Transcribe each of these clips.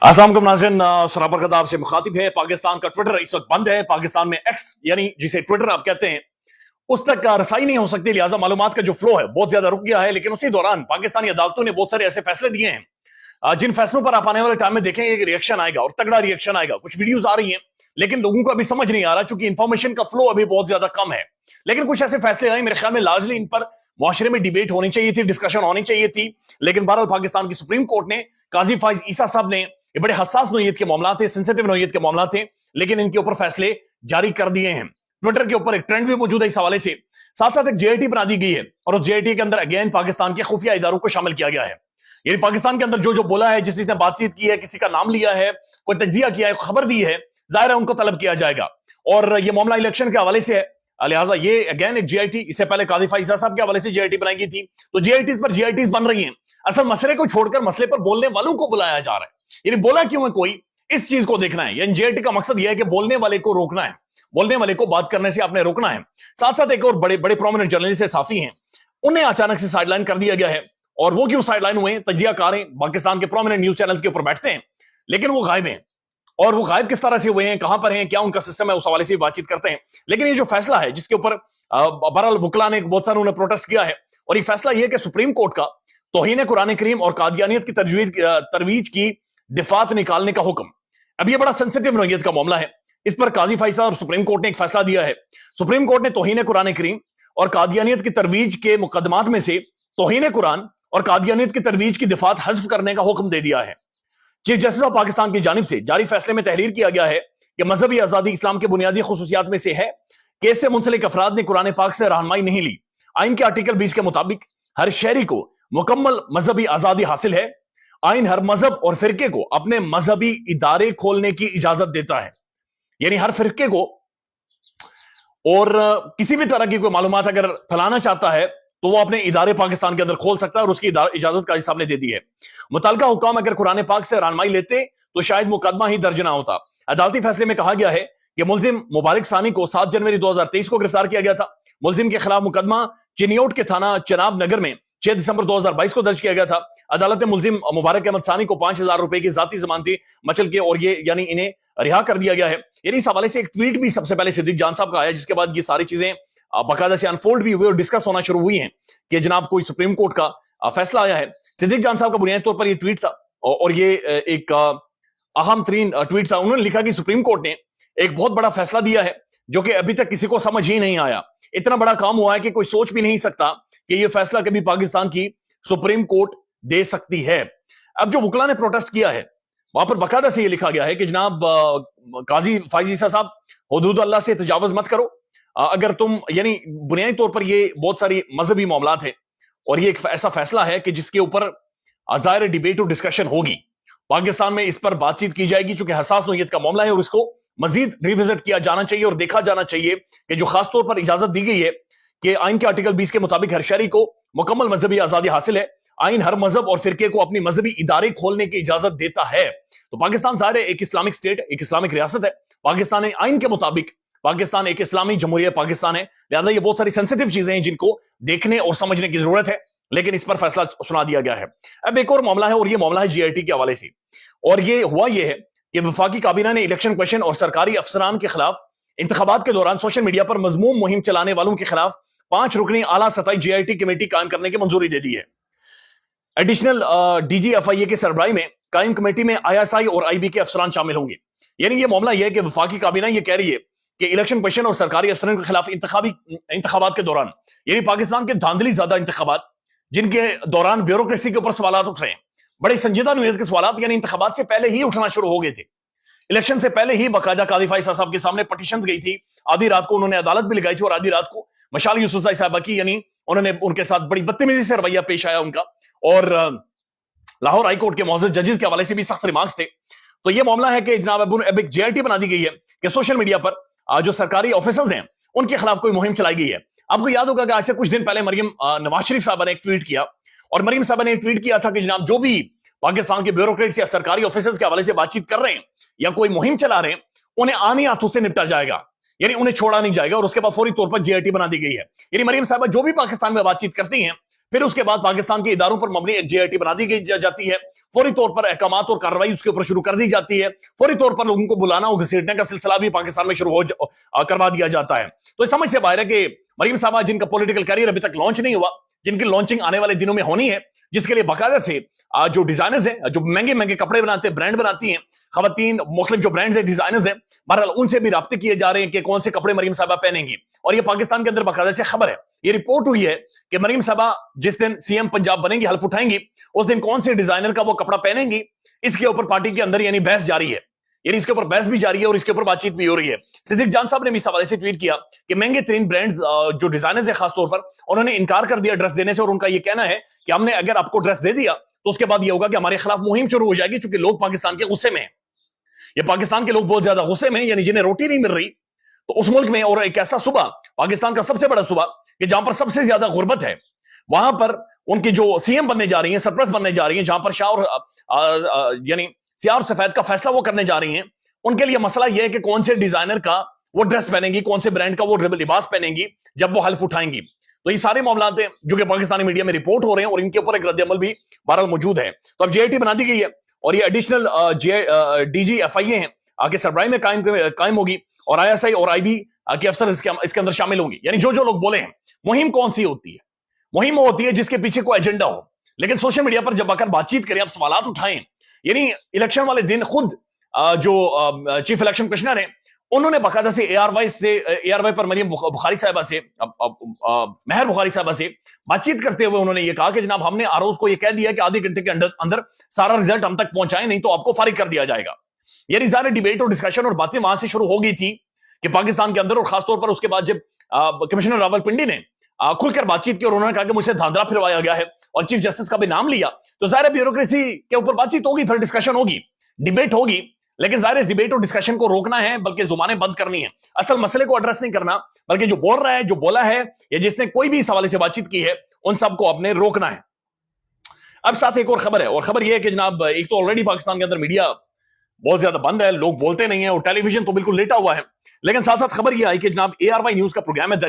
अस्सलाम वालेकुम नाज़रीन, सराबर खताब से मुखातिब है। पाकिस्तान का ट्विटर इस वक्त बंद है। पाकिस्तान में एक्स यानी जिसे ट्विटर आप कहते हैं उस तक रसाई नहीं हो सकती, लिहाजा मालूमात का जो फ्लो है बहुत ज्यादा रुक गया है। लेकिन उसी दौरान पाकिस्तानी अदालतों ने बहुत सारे ऐसे फैसले दिए हैं जिन फैसलों पर आप आने वाले टाइम में देखेंगे कि रिएक्शन आएगा और तगड़ा रिएक्शन आएगा। कुछ वीडियोस आ रही हैं लेकिन लोगों को अभी समझ नहीं आ रहा, चूंकि इंफॉर्मेशन का फ्लो अभी बहुत ज्यादा कम है। लेकिन कुछ ऐसे फैसले आए, मेरे ख्याल में लार्जली इन पर मुआशरे में डिबेट होनी चाहिए थी, डिस्कशन होनी चाहिए थी। लेकिन बहरहाल पाकिस्तान की सुप्रीम कोर्ट ने, काजी फाइज ईसा साहब ने, ये बड़े हसास नौयत के मामला थे, सेंसिटिव नौयत के मामला थे, लेकिन इनके ऊपर फैसले जारी कर दिए हैं। ट्विटर के ऊपर एक ट्रेंड भी मौजूद है इस हवाले से। साथ साथ एक जेआईटी बना दी गई है और उस जेआईटी के अंदर अगेन पाकिस्तान के खुफिया इदारों को शामिल किया गया है। यानी पाकिस्तान के अंदर जो जो बोला है, जिस जिसने बातचीत की है, किसी का नाम लिया है, कोई तज्जिया किया है, खबर दी है, जाहिर है उनको तलब किया जाएगा। और ये मामला इलेक्शन के हवाले से है, लिहाजा ये अगेन एक जेआईटी, इससे पहले काजी फाइजा साहब के हवाले से जेआईटी बनाई गई थी, तो जेआईटी पर जेआईटी बन रही है। असल मसले को छोड़कर मसले पर बोलने वालों को बुलाया जा रहा है। यानी बोला क्यों है कोई, इस चीज को देखना है। यानी जेआईटी का मकसद यह है कि बोलने वाले को रोकना है, बोलने वाले को बात करने से आपने रोकना है। साथ साथ एक और बड़े बड़े प्रोमिनेंट जर्नलिस्ट साफी हैं, उन्हें अचानक से साइडलाइन कर दिया गया है। और वो क्यों साइडलाइन हुए? तजियाकार हैं, पाकिस्तान के प्रोमिनेंट न्यूज चैनल्स के ऊपर बैठते हैं, लेकिन वो गायब हैं। और वो गायब किस तरह से हुए हैं, कहां पर हैं, क्या उनका सिस्टम है, उस हवाले से बातचीत करते हैं। लेकिन ये जो फैसला है जिसके ऊपर बहरहाल वकला ने बहुत सारे उन्होंने प्रोटेस्ट किया है, और ये फैसला ये है कि सुप्रीम कोर्ट का तौहीन कुरान करीम और कादियानियत की तरवीज की दिफात निकालने का हुक्म। अब ये बड़ा सेंसिटिव नौयत का मामला है, इस पर काजी फैसला और सुप्रीम कोर्ट ने एक फैसला दिया है। सुप्रीम कोर्ट ने तौहीन कुरान करीम और कादियानियत की तरवीज के मुकदमात में से तौहीन कुरान और कादियानियत की तरवीज की दिफात हज़्फ करने का हुक्म दे दिया है। चीफ जस्टिस ऑफ पाकिस्तान की जानिब से जारी फैसले में तहरीर किया गया है कि मजहबी आजादी इस्लाम के बुनियादी खुसूसियात में से है कि इससे मुंसलिक अफराद ने कुरान पाक से रहनुमाई नहीं ली। आइन के आर्टिकल 20 के मुताबिक हर शहरी को मुकम्मल मजहबी आजादी हासिल है। आइन हर मजहब और फिरके को अपने मजहबी इदारे खोलने की इजाजत देता है। यानी हर फिरके को और किसी भी तरह की कोई मालूमात अगर फैलाना चाहता है तो वो अपने इदारे पाकिस्तान के अंदर खोल सकता है, और उसकी इजाजत काजी साहब ने दे दी है। मुतलका हुकाम अगर कुरान पाक से रहनुमाई लेते तो शायद मुकदमा ही दर्ज ना होता। अदालती फैसले में कहा गया है कि मुलजिम मुबारक सानी को 7 जनवरी 2023 को गिरफ्तार किया गया था। मुलजिम के खिलाफ मुकदमा चिनियोट के थाना चनाब नगर में 6 दिसंबर 2022 को दर्ज किया गया था। अदालत ने मुलजिम मुबारक अहमद सानी को 5000 रुपए की जाती जमानती मचल के और ये यानी इन्हें रिहा कर दिया गया है। यानी इस हवाले से एक ट्वीट भी सबसे पहले सिद्दीक जान साहब का आया, जिसके बाद ये सारी चीजें बाकायदा से अनफोल्ड भी हुए और डिस्कस होना शुरू हुई हैं कि जनाब कोई सुप्रीम कोर्ट का फैसला आया है। सिद्दीक जान साहब का बुनियादी तौर पर ये ट्वीट था और ये एक अहम तरीन ट्वीट था। उन्होंने लिखा कि सुप्रीम कोर्ट ने एक बहुत बड़ा फैसला दिया है जो कि अभी तक किसी को समझ ही नहीं आया। इतना बड़ा काम हुआ है कि कोई सोच भी नहीं सकता कि यह फैसला कभी पाकिस्तान की सुप्रीम कोर्ट दे सकती है। अब जो वकला ने प्रोटेस्ट किया है वहां पर बाकायदा से ये लिखा गया है कि जनाब काजी फाइज ईसा साहब, हुदूद अल्लाह से तजावुज मत करो। अगर तुम यानी बुनियादी तौर पर ये बहुत सारी मजहबी मामलात है और ये एक ऐसा फैसला है कि जिसके ऊपर ज़ाहिर डिबेट और डिस्कशन होगी, पाकिस्तान में इस पर बातचीत की जाएगी, चूंकि हसास नौयत का मामला है और इसको मजीद रिविजिट किया जाना चाहिए और देखा जाना चाहिए कि जो खास तौर पर इजाजत दी गई है कि आइन के आर्टिकल 20 के मुताबिक हर शहरी को मुकम्मल मजहबी आजादी हासिल है। आइन हर मजहब और फिरके को अपनी मजहबी इदारे खोलने की इजाजत देता है। तो पाकिस्तान ज़ाहिर है एक इस्लामिक स्टेट, एक इस्लामिक रियासत है। पाकिस्तान आइन के मुताबिक पाकिस्तान एक इस्लामी जमहूरियत पाकिस्तान है, लिहाजा ये बहुत सारी सेंसिटिव चीजें हैं जिनको देखने और समझने की जरूरत है। लेकिन इस पर फैसला सुना दिया गया है। अब एक और मामला है और ये मामला है जीआईटी के हवाले से, और ये हुआ ये है कि वफाकी काबीना ने इलेक्शन कमीशन और सरकारी अफसरान के खिलाफ इंतखाबात के दौरान सोशल मीडिया पर मजमूम मुहिम चलाने वालों के खिलाफ 5 रुकनी आला सतही जीआईटी कमेटी कायम करने की मंजूरी दे दी है। एडिशनल डीजीएफआईए के सरबराही में कायम कमेटी में आईएसआई और आईबी के अफसरान शामिल होंगे। यानी ये मामला यह है कि वफाकी काबीना ये कह रही है कि इलेक्शन कमीशन और सरकारी अफसरों के खिलाफ इंतखाबात के दौरान, यानी पाकिस्तान के धांधली ज्यादा इंतखाबात जिनके दौरान ब्यूरोक्रेसी के ऊपर सवाल उठ रहे हैं, बड़े संजीदा नौयत के सवाल, यानी इंतखाबात से पहले ही उठना शुरू हो गए थे। इलेक्शन से पहले ही बाकायदा काजी फाइजा साहब के सामने पटिशंस गई थी। आधी रात को उन्होंने अदालत भी लगाई थी और आधी रात को मशाल यूसुफज़ई साहबा की, यानी उन्होंने उनके साथ बड़ी बदतमीजी से रवैया पेश आया उनका, और लाहौर हाई कोर्ट के मौजूद जजेस के हवाले से भी सख्त रिमार्क्स थे। तो ये मामला है कि जनाब अब एक जेआईटी बना दी गई है कि सोशल मीडिया पर जो सरकारी ऑफिसर्स हैं उनके खिलाफ कोई मुहिम चलाई गई है। आपको याद होगा कि आज से कुछ दिन पहले मरियम नवाज शरीफ साहबा ने एक ट्वीट किया, और मरियम साहबा ने एक ट्वीट किया था कि जनाब जो भी पाकिस्तान के ब्यूरोक्रेट्स या सरकारी ऑफिसर्स के हवाले से बातचीत कर रहे हैं या कोई मुहिम चला रहे हैं, उन्हें आने हाथों से निपटा जाएगा, यानी उन्हें छोड़ा नहीं जाएगा। और उसके बाद फौरी तौर पर जेआईटी बना दी गई है। यानी मरियम साहबा जो भी पाकिस्तान में बातचीत करती हैं, फिर उसके बाद पाकिस्तान के इदारों पर मबनी एक जेआईटी बना दी जाती है फौरी तौर पर अहकामात और कार्रवाई उसके ऊपर शुरू कर दी जाती है, फौरी तौर पर लोगों को बुलाना और घसीटने का सिलसिला भी पाकिस्तान में शुरू करवा दिया जाता है। तो इस समझ से बाहर है कि मरीम साहबा जिनका पॉलिटिकल करियर अभी तक लॉन्च नहीं हुआ, जिनकी लॉन्चिंग आने वाले दिनों में होनी है, जिसके लिए बाकायदा से जो डिजाइनर्स हैं, जो महंगे महंगे कपड़े बनाते हैं, ब्रांड बनाती हैं खवातीन, मुख्तलिफ जो ब्रांड्स हैं, डिजाइनर्स हैं, बहरहाल उनसे भी राब्ते किए जा रहे हैं कि कौन से कपड़े मरीम साहबा पहनेंगी। और ये पाकिस्तान के अंदर बाकायदा से खबर है, ये रिपोर्ट हुई है कि मरीम साहबा जिस दिन सीएम पंजाब बनेंगी, हल्फ उठाएंगी, उस दिन कौन से डिजाइनर का वो कपड़ा पहनेंगी, इसके ऊपर पार्टी के अंदर यानी बहस जारी है, यानी इसके ऊपर बहस भी जारी है और इसके ऊपर बातचीत भी हो रही है। सिद्दीक जान साहब ने भी इस हवाले से ट्वीट किया कि महंगे तरीन ब्रांड्स जो डिजाइनर्स है खासतौर पर, उन्होंने इनकार कर दिया ड्रेस देने से, और उनका यह कहना है कि हमने अगर आपको ड्रेस दे दिया तो उसके बाद यह होगा कि हमारे खिलाफ मुहिम शुरू हो जाएगी, क्योंकि लोग पाकिस्तान के गुस्से में हैं। ये पाकिस्तान के लोग बहुत ज्यादा गुस्से में, यानी जिन्हें रोटी नहीं मिल रही, तो उस मुल्क में, और एक ऐसा सूबा, पाकिस्तान का सबसे बड़ा सूबा कि जहां पर सबसे ज्यादा गुर्बत है, वहां पर उनकी जो सीएम बनने जा रही हैं, सरपरस्त बनने जा रही हैं, जहां पर शाह और यानी सियाह और सफेद का फैसला वो करने जा रही हैं, उनके लिए मसला यह है कि कौन से डिजाइनर का वो ड्रेस पहनेंगी, कौन से ब्रांड का वो लिबास पहनेंगी जब वो हल्फ उठाएंगी। तो ये सारे मामला हैं जो कि पाकिस्तानी मीडिया में रिपोर्ट हो रहे हैं और इनके ऊपर एक रद्द-ए-अमल भी बहरहाल मौजूद है। तो अब जेआईटी बना दी गई है और ये एडिशनल डीजी एफआईए हैं आगे सरबराही में कायम होगी, और आईएसआई और आईबी के अफसर इसके अंदर शामिल होंगे। यानी जो जो लोग बोले हैं, मुहिम कौन सी होती है? मुहिम वो होती है जिसके पीछे कोई एजेंडा हो। लेकिन सोशल मीडिया पर जब आकर बातचीत करें, आप सवालात उठाएं, यानी इलेक्शन वाले दिन खुद जो चीफ इलेक्शन कमिश्नर हैं, उन्होंने बाकायदा से एआरवाई पर मरियम बुखारी साहिबा से, महर बुखारी साहिबा से बातचीत करते हुए उन्होंने ये कहा कि जनाब हमने आरओज को ये कह दिया कि आधे घंटे के अंदर सारा रिजल्ट हम तक पहुंचाएं, नहीं तो आपको फारिग कर दिया जाएगा। ये सारे डिबेट और डिस्कशन और बातें वहां से शुरू हो गई थी कि पाकिस्तान के अंदर, और खासतौर पर उसके बाद जब कमिश्नर रावलपिंडी ने खुलकर बातचीत की और उन्होंने कहा कि मुझसे धांधला फिरवाया गया है और चीफ जस्टिस का भी नाम लिया, तो जाहिर है ब्यूरोक्रेसी के ऊपर बातचीत होगी, फिर डिस्कशन होगी, डिबेट होगी। लेकिन जाहिर इस डिबेट और डिस्कशन को रोकना है, बल्कि जुबानें बंद करनी है, असल मसले को एड्रेस नहीं करना, बल्कि जो बोल रहा है, जो बोला है, या जिसने कोई भी इस हवाले से बातचीत की है, उन सबको अपने रोकना है। अब साथ एक और खबर है, और खबर यह है कि जनाब एक तो ऑलरेडी पाकिस्तान के अंदर मीडिया बहुत ज्यादा बंद है, लोग बोलते नहीं है, और टेलीविजन तो बिल्कुल लेटा हुआ है। लेकिन साथ साथ खबर यह आई कि जनाब ARY न्यूज का प्रोग्राम है द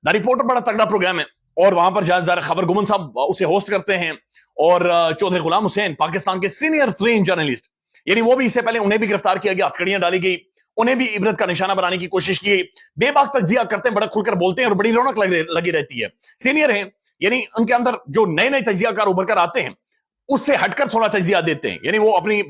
रिपोर्टर बड़ा तगड़ा प्रोग्राम है, और वहां पर ज़ाहिर खबर गुमन साहब उसे होस्ट करते हैं, और चौधरी गुलाम हुसैन पाकिस्तान के सीनियर ट्रेन जर्नलिस्ट, यानी वो भी, इससे पहले उन्हें भी गिरफ्तार किया गया, हथकड़ियां डाली गई, उन्हें भी इबरत का निशाना बनाने की कोशिश की, बेबाक तज्जिया करते हैं, बड़ा खुलकर बोलते हैं और बड़ी रौनक लगी रहती है। सीनियर हैं, यानी उनके अंदर जो नए नए तज्जियाकार उभर कर आते हैं, उससे हटकर थोड़ा तज्जिया देते हैं, यानी वो अपनी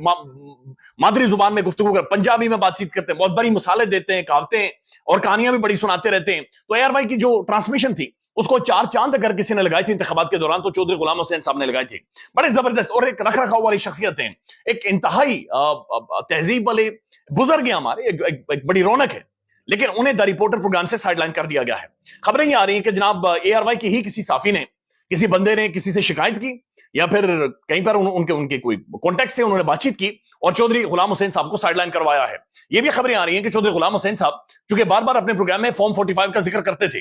मादरी जुबान में गुफ्तगू कर पंजाबी में बातचीत करते हैं, बहुत बड़ी मिसालें देते हैं, कहावतें और कहानियां भी बड़ी सुनाते रहते हैं। तो ARY की जो ट्रांसमिशन थी, उसको 4 चांद अगर किसी ने लगाई थी इंतखाबात के दौरान, तो चौधरी गुलाम हुसैन साहब ने लगाई थी। बड़े जबरदस्त और एक रख रखाव वाली शख्सियत हैं, एक इंतहाई तहजीब वाले बुजुर्ग हैं हमारे, एक बड़ी रौनक है, लेकिन उन्हें द रिपोर्टर प्रोग्राम से साइडलाइन कर दिया गया है। खबरें ये आ रही हैं कि जनाब ARY की ही किसी साफी ने, किसी बंदे ने किसी से शिकायत की, या फिर कहीं पर उनके कोई कॉन्टेक्ट से उन्होंने बातचीत की और चौधरी गुलाम हुसैन साहब को साइडलाइन करवाया है। ये भी खबरें आ रही हैं कि चौधरी गुलाम हुसैन साहब चूंकि बार बार अपने प्रोग्राम में फॉर्म 45 का जिक्र करते थे,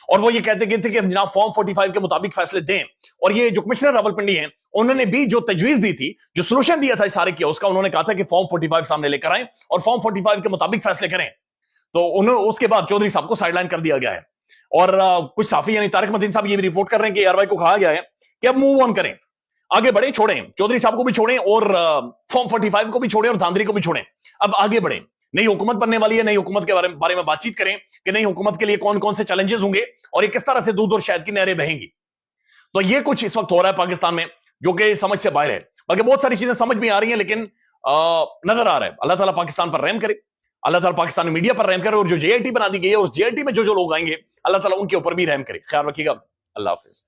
और वो ये कहते थे कि जनाब फॉर्म 45 के मुताबिक फैसले दें, और ये जो कमिश्नर रावलपिंडी हैं, उन्होंने भी जो तजवीज दी थी, जो सोल्यूशन दिया था इस सारे किया, उसका उन्होंने कहा था कि फॉर्म 45 सामने लेकर आए और फॉर्म 45 के मुताबिक फैसले करें। तो उन्होंने उसके बाद चौधरी साहब को साइडलाइन कर दिया गया है, और कुछ साफी यानी तारिक मतीन साहब ये भी रिपोर्ट कर रहे हैं कि ARY को कहा गया है कि अब मूव ऑन करें, आगे बढ़े, छोड़ें, चौधरी साहब को भी छोड़ें और फॉर्म 45 को भी छोड़ें और धांधली को भी छोड़ें, अब आगे बढ़ें। नई हुकूमत बनने वाली है, नई हुकूमत के बारे में बातचीत करें कि नई हुकूमत के लिए कौन कौन से चैलेंजेस होंगे और ये किस तरह से दूध और शहद की नहरें बहेंगी। तो ये कुछ इस वक्त हो रहा है पाकिस्तान में, जो कि समझ से बाहर है। बल्कि बहुत सारी चीजें समझ में आ रही हैं, लेकिन नजर आ रहा है। अल्लाह ताला पाकिस्तान पर रहम करे, अल्लाह ताला पाकिस्तानी मीडिया पर रहम करे, और जो JIT बना दी गई है, उस JIT में जो लोग आएंगे, अल्लाह ताला उनके ऊपर भी रहम करे। ख्याल रखिएगा, अल्लाह हाफिज।